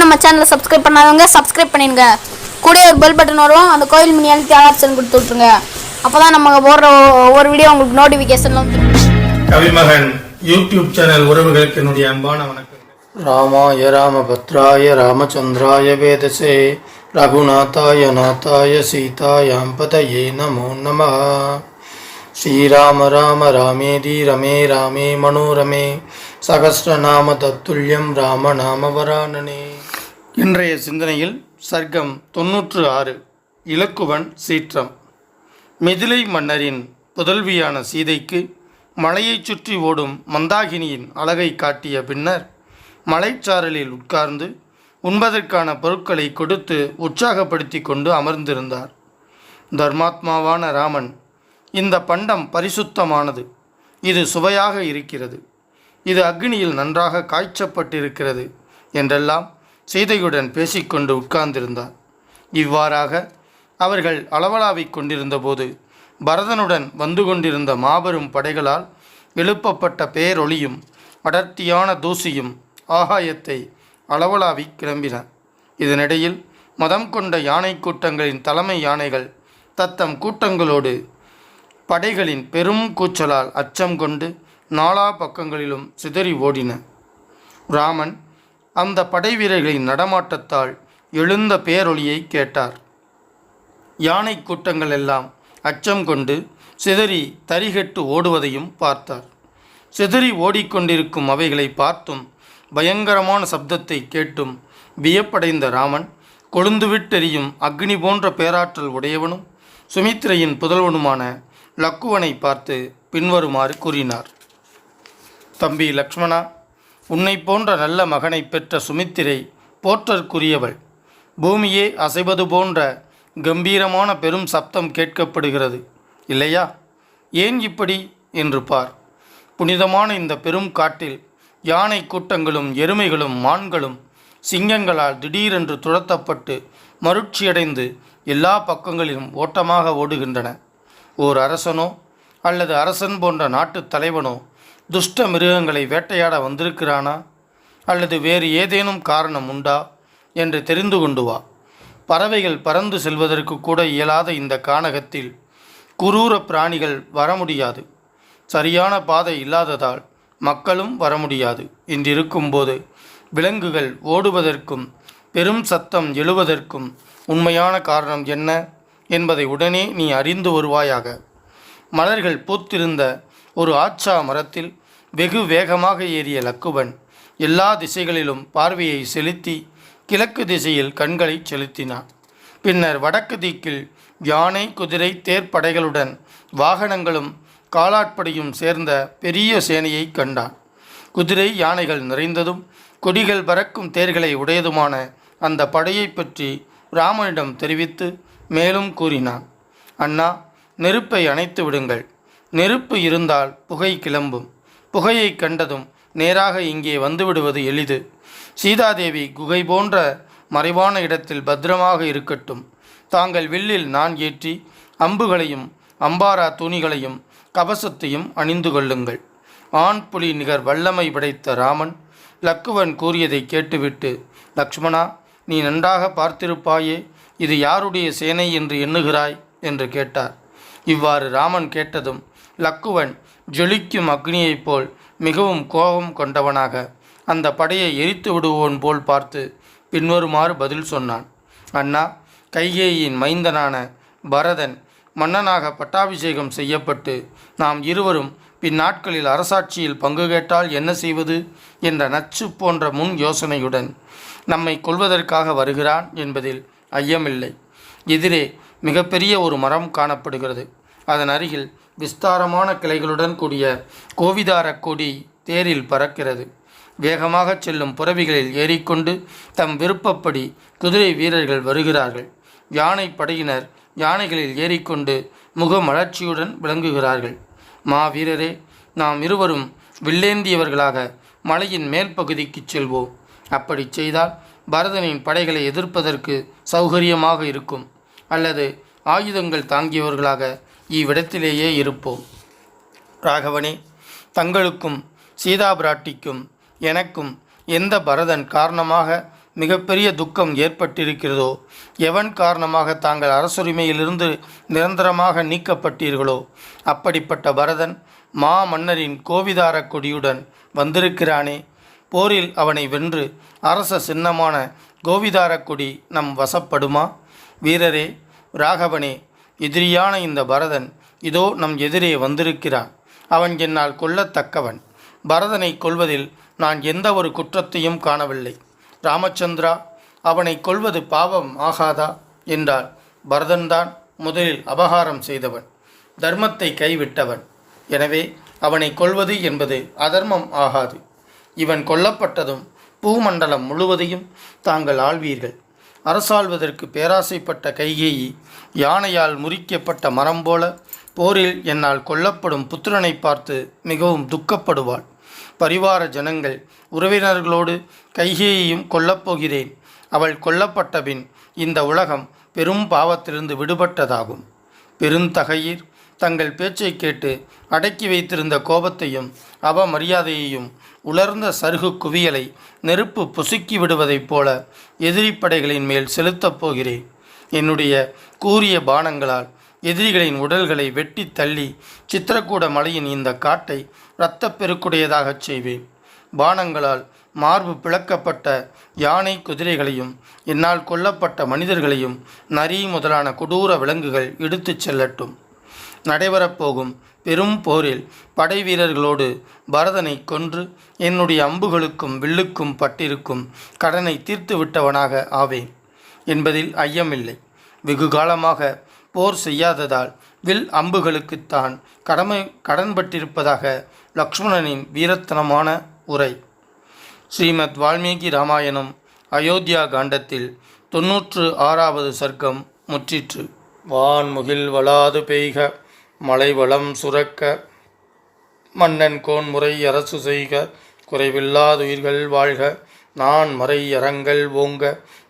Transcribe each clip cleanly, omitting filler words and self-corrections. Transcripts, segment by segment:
நம்ம சேனலை சப்ஸ்கிரைப் பண்ணாதவங்க சப்ஸ்கிரைப் பண்ணிடுங்க. கூட ஒரு பெல் பட்டன் வரும், அந்த கோயில் மணி அழுத்தி ஆப்ஷன் கொடுத்து விட்ருங்க. அப்போ தான் நம்ம போடுற ஒவ்வொரு வீடியோ உங்களுக்கு நோட்டிஃபிகேஷன்ல வந்து. கவிமகன் யூடியூப் சேனல் உறவுகளுக்கு என்னுடைய அன்பான வணக்கம். ராமாய ராமபத்ராய ராமச்சந்திராய வேதசே ரகுநாதாய நாதாய சீதாயாம் பதயே நமோ நமः. ஸ்ரீராம ராம ராமேதி ரமே ராமே மனோரமே சகஸ்ரநாம தத்துல்யம் ராம நாம வரானனே. இன்றைய சிந்தனையில் சர்க்கம் 96 இலக்குவன் சீற்றம். மிதிலை மன்னரின் புதல்வியான சீதைக்கு மலையைச் சுற்றி ஓடும் மந்தாகினியின் அழகை காட்டிய பின்னர் மலைச்சாரலில் உட்கார்ந்து உண்பதற்கான பொருட்களை கொடுத்து உற்சாகப்படுத்தி கொண்டு அமர்ந்திருந்தார். தர்மாத்மாவான ராமன், இந்த பண்டம் பரிசுத்தமானது, இது சுவையாக இருக்கிறது, இது அக்னியில் நன்றாக காய்ச்சப்பட்டிருக்கிறது என்றெல்லாம் சீதையுடன் பேசிக்கொண்டு உட்கார்ந்திருந்தார். இவ்வாறாக அவர்கள் அளவலாவிக் கொண்டிருந்தபோது பரதனுடன் வந்து கொண்டிருந்த மாபெரும் படைகளால் எழுப்பப்பட்ட பேரொளியும் அடர்த்தியான தூசியும் ஆகாயத்தை அளவலாவி கிளம்பின. இதனிடையில் மதம் கொண்ட யானை கூட்டங்களின் தலைமை யானைகள் தத்தம் கூட்டங்களோடு படைகளின் பெரும் கூச்சலால் அச்சம் கொண்டு நாலா பக்கங்களிலும் சிதறி ஓடின. ராமன் அந்த படை வீரர்களின் நடமாட்டத்தால் எழுந்த பேரொளியை கேட்டார். யானை கூட்டங்கள் எல்லாம் அச்சம் கொண்டு சிதறி தரிகெட்டு ஓடுவதையும் பார்த்தார். சிதறி ஓடிக்கொண்டிருக்கும் அவைகளை பார்த்தும் பயங்கரமான சப்தத்தை கேட்டும் வியப்படைந்த ராமன் கொழுந்துவிட்டெறியும் அக்னி போன்ற பேராற்றல் உடையவனும் சுமித்திரையின் புதல்வனுமான லக்குவனை பார்த்து பின்வருமாறு கூறினார். தம்பி லக்ஷ்மணா, உன்னை போன்ற நல்ல மகனை பெற்ற சுமித்திரை போற்றற்குரியவள். பூமியே அசைவது போன்ற கம்பீரமான பெரும் சப்தம் கேட்கப்படுகிறது இல்லையா? ஏன் இப்படி என்று பார். புனிதமான இந்த பெரும் காட்டில் யானை கூட்டங்களும் எருமைகளும் மான்களும் சிங்கங்களால் திடீரென்று துரத்தப்பட்டு மருட்சியடைந்து எல்லா பக்கங்களிலும் ஓட்டமாக ஓடுகின்றன. ஓர் அரசனோ அல்லது அரசன் போன்ற நாட்டுத் தலைவனோ துஷ்ட மிருகங்களை வேட்டையாட வந்திருக்கிறானா அல்லது வேறு ஏதேனும் காரணம் உண்டா என்று தெரிந்து கொண்டு வா. பறவைகள் பறந்து செல்வதற்கு கூட இயலாத இந்த கானகத்தில் குரூர பிராணிகள் வர முடியாது. சரியான பாதை இல்லாததால் மக்களும் வர முடியாது என்றிருக்கும்போது விலங்குகள் ஓடுவதற்கும் பெரும் சத்தம் எழுவதற்கும் உண்மையான காரணம் என்ன என்பதை உடனே நீ அறிந்து வருவாயாக. மலர்கள் பூத்திருந்த ஒரு ஆச்சா மரத்தில் வெகு வேகமாக ஏறிய லக்குவன் எல்லா திசைகளிலும் பார்வையை செலுத்தி கிழக்கு திசையில் கண்களை செலுத்தினான். பின்னர் வடக்கு திக்கில் யானை குதிரை தேர்ப்படைகளுடன் வாகனங்களும் காலாட்படையும் சேர்ந்த பெரிய சேனையை கண்டான். குதிரை யானைகள் நிறைந்ததும் கொடிகள் பறக்கும் தேர்களை உடையதுமான அந்த படையை பற்றி ராமனிடம் தெரிவித்து மேலும் கூறினான். அண்ணா, நெருப்பை அணைத்து விடுங்கள். நெருப்பு இருந்தால் புகை கிளம்பும். புகையை கண்டதும் நேராக இங்கே வந்துவிடுவது எளிது. சீதாதேவி குகை போன்ற மறைவான இடத்தில் பத்திரமாக இருக்கட்டும். தாங்கள் வில்லில் நான் ஏற்றி அம்புகளையும் அம்பாரா துணிகளையும் கவசத்தையும் அணிந்து கொள்ளுங்கள். ஆண் புலி நிகர் வல்லமை படைத்த ராமன் லக்குவன் கூறியதை கேட்டுவிட்டு, லக்ஷ்மணா, நீ நன்றாக பார்த்திருப்பாயே, இது யாருடைய சேனை என்று எண்ணுகிறாய் என்று கேட்டார். இவ்வாறு ராமன் கேட்டதும் லக்குவன் ஜொலிக்கும் அக்னியைப் போல் மிகவும் கோபம் கொண்டவனாக அந்த படையை எரித்து விடுவோன் போல் பார்த்து பின்வருமாறு பதில் சொன்னான். அண்ணா, கைகேயின் மைந்தனான பரதன் மன்னனாக பட்டாபிஷேகம் செய்யப்பட்டு நாம் இருவரும் பின்னாட்களில் அரசாட்சியில் பங்கு கேட்டால் என்ன செய்வது என்ற நச்சு போன்ற முன் யோசனையுடன் நம்மை கொல்வதற்காக வருகிறான் என்பதில் ஐயமில்லை. எதிரே மிகப்பெரிய ஒரு மரம் காணப்படுகிறது. அதன் அருகில் விஸ்தாரமான கிளைகளுடன் கூடிய கோவிதார கொடி தேரில் பறக்கிறது. வேகமாக செல்லும் புறவிகளில் ஏறிக்கொண்டு தம் விருப்பப்படி குதிரை வீரர்கள் வருகிறார்கள். யானை படையினர் யானைகளில் ஏறிக்கொண்டு முகமலர்ச்சியுடன் விளங்குகிறார்கள். மாவீரரே, நாம் இருவரும் வில்லேந்தியவர்களாக மலையின் மேல் பகுதிக்கு செல்வோம். அப்படி செய்தால் பரதனின் படைகளை எதிர்ப்பதற்கு சௌகரியமாக இருக்கும். அல்லது ஆயுதங்கள் தாங்கியவர்களாக இவ்விடத்திலேயே இருப்போம். ராகவனே, தங்களுக்கும் சீதா பிராட்டிக்கும் எனக்கும் எந்த பரதன் காரணமாக மிகப்பெரிய துக்கம் ஏற்பட்டிருக்கிறதோ, எவன் காரணமாக தாங்கள் அரசுரிமையிலிருந்து நிரந்தரமாக நீக்கப்பட்டீர்களோ அப்படிப்பட்ட பரதன் மன்னரின் கோவிதார கொடியுடன் வந்திருக்கிறானே. போரில் அவனை வென்று அரச சின்னமான கோவிதார கொடி நம் வசப்படுமா? வீரரே, ராகவனே, எதிரியான இந்த பரதன் இதோ நம் எதிரே வந்திருக்கிறான். அவன் என்னால் கொல்லத்தக்கவன். பரதனை கொல்வதில் நான் எந்த ஒரு குற்றத்தையும் காணவில்லை. ராமச்சந்திரா, அவனை கொல்வது பாவம் ஆகாதா என்றால், பரதன்தான் முதலில் அபகாரம் செய்தவன், தர்மத்தை கைவிட்டவன். எனவே அவனை கொல்வது என்பது அதர்மம் ஆகாது. இவன் கொல்லப்பட்டதும் பூமண்டலம் முழுவதையும் தாங்கள் ஆள்வீர்கள். அரசாள்வதற்கு பேராசைப்பட்ட கைகேயி யானையால் முறிக்கப்பட்ட மரம் போல போரில் என்னால் கொல்லப்படும் புத்திரனை பார்த்து மிகவும் துக்கப்படுவாள். பரிவார ஜனங்கள் உறவினர்களோடு கைகேயையும் கொல்லப்போகிறேன். அவள் கொல்லப்பட்ட பின் இந்த உலகம் பெரும் பாவத்திலிருந்து விடுபட்டதாகும். பெருந்தகையீர் தங்கள் பேச்சை கேட்டு அடக்கி வைத்திருந்த கோபத்தையும் அவமரியாதையையும் உலர்ந்த சருகு குவியலை நெருப்பு பொசுக்கி விடுவதைப் போல எதிரிப்படைகளின் மேல் செலுத்தப் போகிறேன். என்னுடைய கூரிய பானங்களால் எதிரிகளின் உடல்களை வெட்டி தள்ளி சித்திரக்கூட மலையின் இந்த காட்டை இரத்தப்பெருக்குடையதாகச் செய்வேன். பானங்களால் மார்பு பிளக்கப்பட்ட யானை குதிரைகளையும் என்னால் கொல்லப்பட்ட மனிதர்களையும் நரி முதலான கொடூர விலங்குகள் எடுத்துச் செல்லட்டும். நடைபெறப்போகும் பெரும் போரில் படை வீரர்களோடு பரதனை கொன்று என்னுடைய அம்புகளுக்கும் வில்லுக்கும் பட்டிருக்கும் கடனை தீர்த்து விட்டவனாக ஆவேன் என்பதில் ஐயமில்லை. வெகு காலமாக போர் செய்யாததால் வில் அம்புகளுக்குத்தான் கடன்பட்டிருப்பதாக லக்ஷ்மணனின் வீரத்தனமான உரை. ஸ்ரீமத் வால்மீகி ராமாயணம் அயோத்தியா காண்டத்தில் 96வது சர்க்கம் முற்றிற்று. வான்முகில் வளாது பெய்க, மலை வளம் சுரக்க, மன்னன் கோன்முறை அரசு செய்க, குறைவில்லாதுயிர்கள் வாழ்க, நான் மறை அறங்கள் ஓங்க,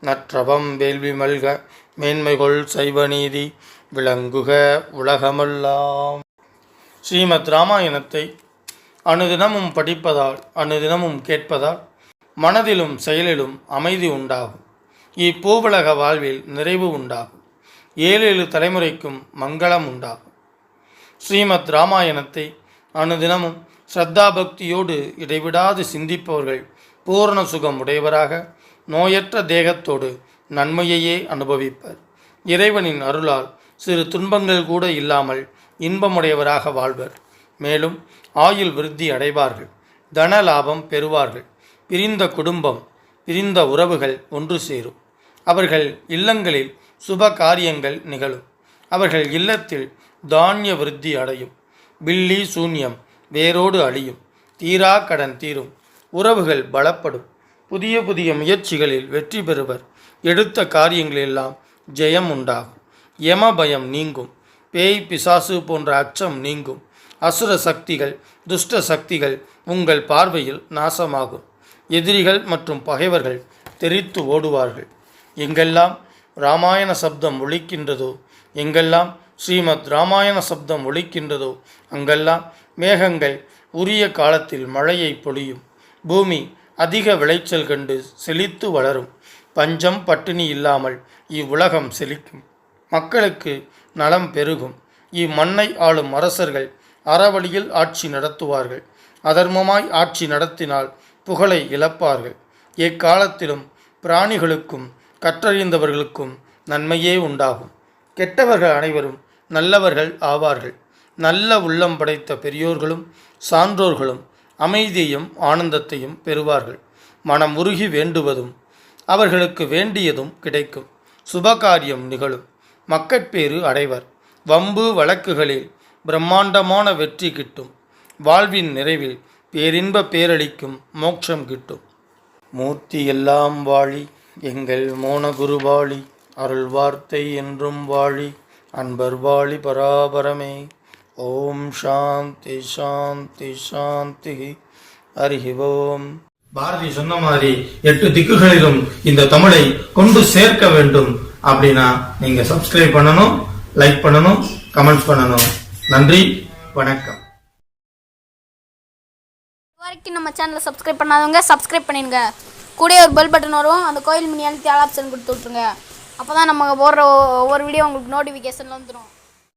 நற்றவம் வேள்வி மல்க, மேன்மைகொள் சைவநீதி விளங்குக உலகமெல்லாம். ஸ்ரீமத் ராமாயணத்தை அனுதினமும் படிப்பதால், அனுதினமும் கேட்பதால் மனதிலும் செயலிலும் அமைதி உண்டாகும். இப்பூவுலக வாழ்வில் நிறைவு உண்டாகும். 7 தலைமுறைக்கும் மங்களம் உண்டாகும். ஸ்ரீமத் ராமாயணத்தை அனுதினமும் ஸ்ரத்தாபக்தியோடு இடைவிடாது சிந்திப்பவர்கள் பூரண சுகம் உடையவராக நோயற்ற தேகத்தோடு நன்மையையே அனுபவிப்பர். இறைவனின் அருளால் சிறு துன்பங்கள் கூட இல்லாமல் இன்பமுடையவராக வாழ்வர். மேலும் ஆயுள் விருத்தி அடைவார்கள். தன லாபம் பெறுவார்கள். பிரிந்த குடும்பம், பிரிந்த உறவுகள் ஒன்று சேரும். அவர்கள் இல்லங்களில் சுப காரியங்கள் நிகழும். அவர்கள் இல்லத்தில் தானிய விருத்தி அடையும். பில்லி சூன்யம் வேரோடு அழியும். தீரா கடன் தீரும். உறவுகள் பலப்படும். புதிய புதிய முயற்சிகளில் வெற்றி பெறுவர். எடுத்த காரியங்களெல்லாம் ஜெயம் உண்டாகும். யம பயம் நீங்கும். பேய் பிசாசு போன்ற அச்சம் நீங்கும். அசுர சக்திகள், துஷ்ட சக்திகள் உங்கள் பார்வையில் நாசமாகும். எதிரிகள் மற்றும் பகைவர்கள் தெரித்து ஓடுவார்கள். எங்கெல்லாம் ராமாயண சப்தம் ஒலிக்கின்றதோ, எங்கெல்லாம் ஸ்ரீமத் ராமாயண சப்தம் ஒலிக்கின்றதோ அங்கெல்லாம் மேகங்கள் உரிய காலத்தில் மழையை பொழியும். பூமி அதிக விளைச்சல் கண்டு செழித்து வளரும். பஞ்சம் பட்டினி இல்லாமல் இவ்வுலகம் செழிக்கும். மக்களுக்கு நலம் பெருகும். இம்மண்ணை ஆளும் அரசர்கள் அறவழியில் ஆட்சி நடத்துவார்கள். அதர்மமாய் ஆட்சி நடத்தினால் புகழை இழப்பார்கள். எக்காலத்திலும் பிராணிகளுக்கும் கற்றறிந்தவர்களுக்கும் நன்மையே உண்டாகும். கெட்டவர்கள் அனைவரும் நல்லவர்கள் ஆவார்கள். நல்ல உள்ளம் படைத்த பெரியோர்களும் சான்றோர்களும் அமைதியையும் ஆனந்தத்தையும் பெறுவார்கள். மனம் உருகி வேண்டுவதும் அவர்களுக்கு வேண்டியதும் கிடைக்கும். சுபகாரியம் நிகழும். மக்கட்பேறு அடைவர். வம்பு வழக்குகளில் பிரம்மாண்டமான வெற்றி கிட்டும். வாழ்வின் நிறைவில் பேரின்ப பேரளிக்கும் மோட்சம் கிட்டும். மூர்த்தி எல்லாம் வாழி, எங்கள் மோனகுருவாளி, அருள் வார்த்தை என்றும் வாழி, அன்பர் வாழி பராபரமே. ஓம் சாந்தி சாந்தி சாந்தி. ஹரி ஓம். பாரதி சொன்ன மாதிரி 8 திக்குகளிலும் இந்த தமிழை கொண்டு சேர்க்க வேண்டும் அப்படின்னா நீங்க சப்ஸ்கிரைப் பண்ணணும், லைக் பண்ணணும், கமெண்ட்ஸ் பண்ணணும். நன்றி, வணக்கம். வரைக்கும் நம்ம சேனலை சப்ஸ்கிரைப் பண்ணாதவங்க சப்ஸ்கிரைப் பண்ணிடுங்க. கூடயே ஒரு பெல் பட்டன் வரும், அந்த கோயில் மணி அழுத்தி ஆல் ஆப்ஷன் கொடுத்து விட்ருங்க. அப்போ தான் நம்ம போடுற ஒவ்வொரு வீடியோ உங்களுக்கு நோட்டிஃபிகேஷனில் வந்துடும்.